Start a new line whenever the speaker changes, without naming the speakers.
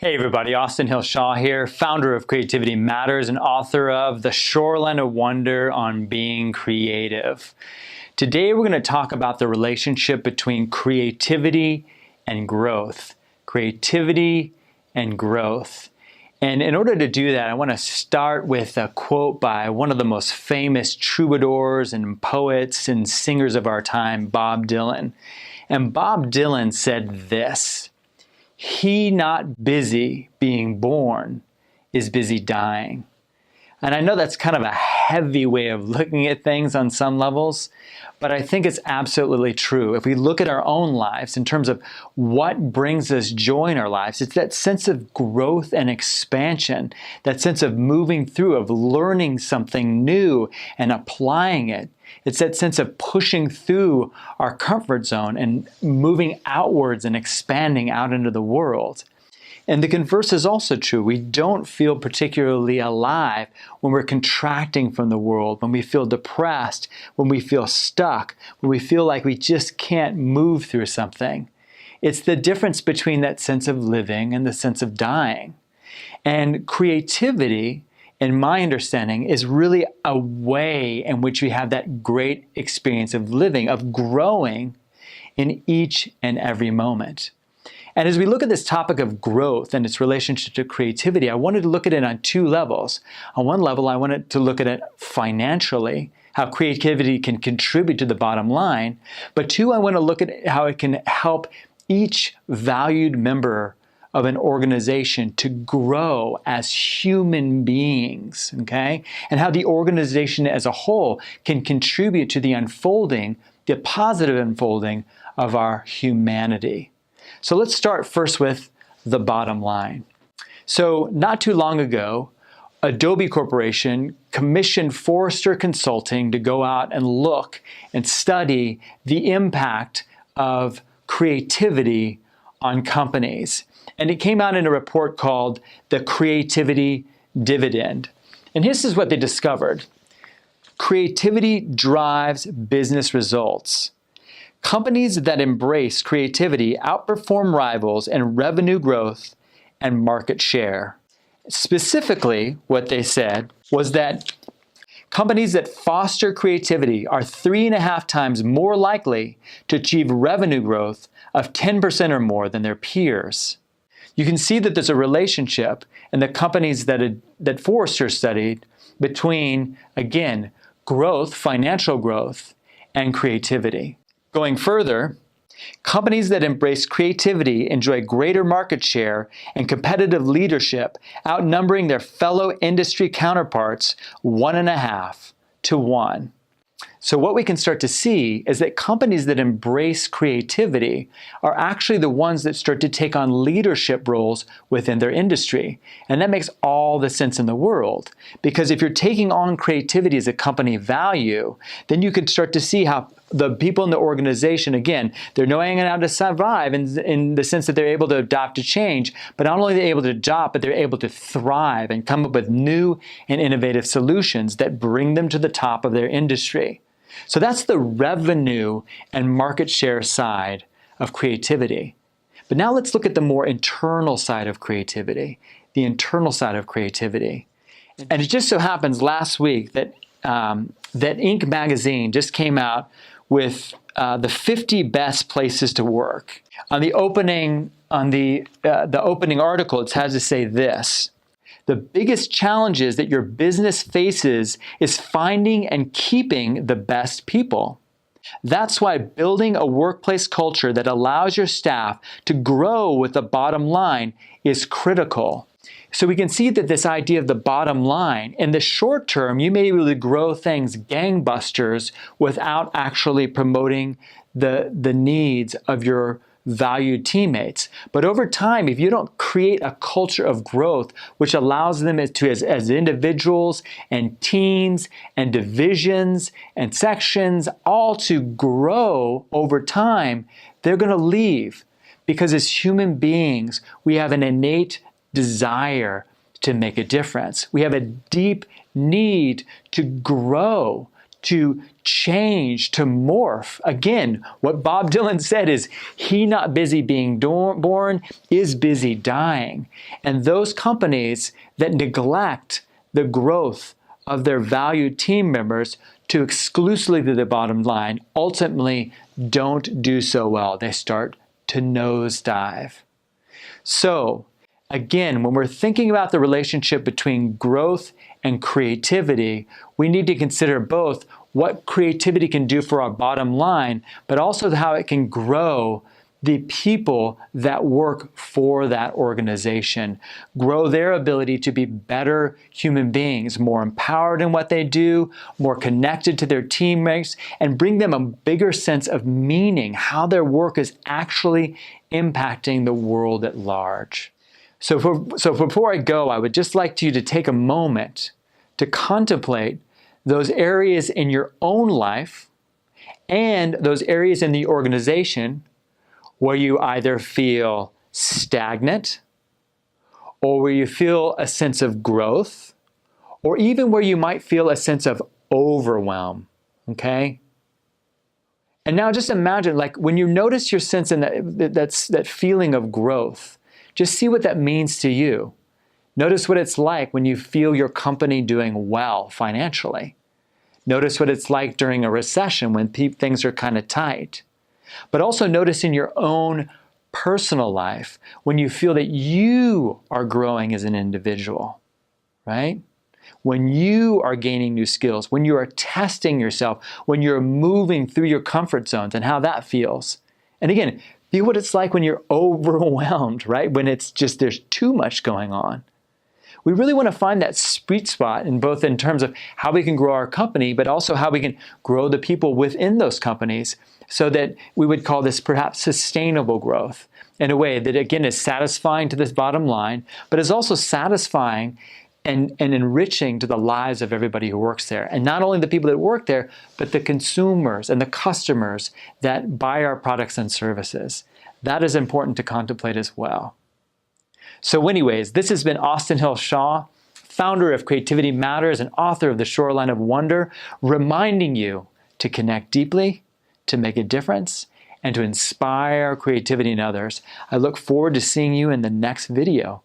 Hey everybody, Austin Hill Shaw here, founder of Creativity Matters and author of The Shoreline of Wonder on Being Creative. Today we're going to talk about the relationship between creativity and growth. Creativity and growth. And in order to do that, I want to start with a quote by one of the most famous troubadours and poets and singers of our time, Bob Dylan. And Bob Dylan said this: "He not busy being born is busy dying." And I know that's kind of a heavy way of looking at things on some levels, but I think it's absolutely true. If we look at our own lives in terms of what brings us joy in our lives, it's that sense of growth and expansion, that sense of moving through, of learning something new and applying it. It's that sense of pushing through our comfort zone and moving outwards and expanding out into the world. And the converse is also true. We don't feel particularly alive when we're contracting from the world, when we feel depressed, when we feel stuck, when we feel like we just can't move through something. It's the difference between that sense of living and the sense of dying. And creativity, in my understanding, is really a way in which we have that great experience of living, of growing in each and every moment. And as we look at this topic of growth and its relationship to creativity, I wanted to look at it on two levels. On one level, I wanted to look at it financially, how creativity can contribute to the bottom line. But two, I want to look at how it can help each valued member of an organization to grow as human beings, okay? And how the organization as a whole can contribute to the unfolding, the positive unfolding of our humanity. So let's start first with the bottom line. So not too long ago, Adobe Corporation commissioned Forrester Consulting to go out and look and study the impact of creativity on companies. And it came out in a report called The Creativity Dividend. And this is what they discovered. Creativity drives business results. Companies that embrace creativity outperform rivals in revenue growth and market share. Specifically, what they said was that companies that foster creativity are 3.5 times more likely to achieve revenue growth of 10% or more than their peers. You can see that there's a relationship in the companies that Forrester studied between, again, growth, financial growth, and creativity. Going further, companies that embrace creativity enjoy greater market share and competitive leadership, outnumbering their fellow industry counterparts 1.5 to 1. So what we can start to see is that companies that embrace creativity are actually the ones that start to take on leadership roles within their industry. And that makes all the sense in the world. Because if you're taking on creativity as a company value, then you can start to see how the people in the organization, again, they're knowing how to survive in the sense that they're able to adapt to change, but not only are they able to adopt, but they're able to thrive and come up with new and innovative solutions that bring them to the top of their industry. So that's the revenue and market share side of creativity. But now let's look at the more internal side of creativity, the internal side of creativity. And it just so happens last week that Inc. magazine just came out with the 50 best places to work. On the opening article, it has to say this: the biggest challenges that your business faces is finding and keeping the best people. That's why building a workplace culture that allows your staff to grow with the bottom line is critical. So we can see that this idea of the bottom line, in the short term, you may be able to grow things gangbusters without actually promoting the needs of your valued teammates. But over time, if you don't create a culture of growth, which allows them as individuals and teams and divisions and sections all to grow over time, they're going to leave. Because as human beings, we have an innate desire to make a difference. We have a deep need to grow, to change, to morph. Again, what Bob Dylan said is, he not busy being born is busy dying. And those companies that neglect the growth of their valued team members to exclusively to the bottom line ultimately don't do so well. They start to nosedive. So, again, when we're thinking about the relationship between growth and creativity, we need to consider both what creativity can do for our bottom line, but also how it can grow the people that work for that organization, grow their ability to be better human beings, more empowered in what they do, more connected to their teammates, and bring them a bigger sense of meaning, how their work is actually impacting the world at large. So before I go, I would just like you to take a moment to contemplate those areas in your own life and those areas in the organization where you either feel stagnant, or where you feel a sense of growth, or even where you might feel a sense of overwhelm, okay? And now just imagine, like, when you notice your sense in that feeling of growth, just see what that means to you. Notice what it's like when you feel your company doing well financially. Notice what it's like during a recession when things are kind of tight. But also notice in your own personal life when you feel that you are growing as an individual, right? When you are gaining new skills, when you are testing yourself, when you're moving through your comfort zones and how that feels. And again, feel what it's like when you're overwhelmed, right? When it's just there's too much going on. We really want to find that sweet spot in both in terms of how we can grow our company, but also how we can grow the people within those companies so that we would call this perhaps sustainable growth in a way that, again, is satisfying to this bottom line, but is also satisfying and enriching to the lives of everybody who works there. And not only the people that work there, but the consumers and the customers that buy our products and services. That is important to contemplate as well. So anyways, this has been Austin Hill Shaw, founder of Creativity Matters and author of The Shoreline of Wonder, reminding you to connect deeply, to make a difference, and to inspire creativity in others. I look forward to seeing you in the next video.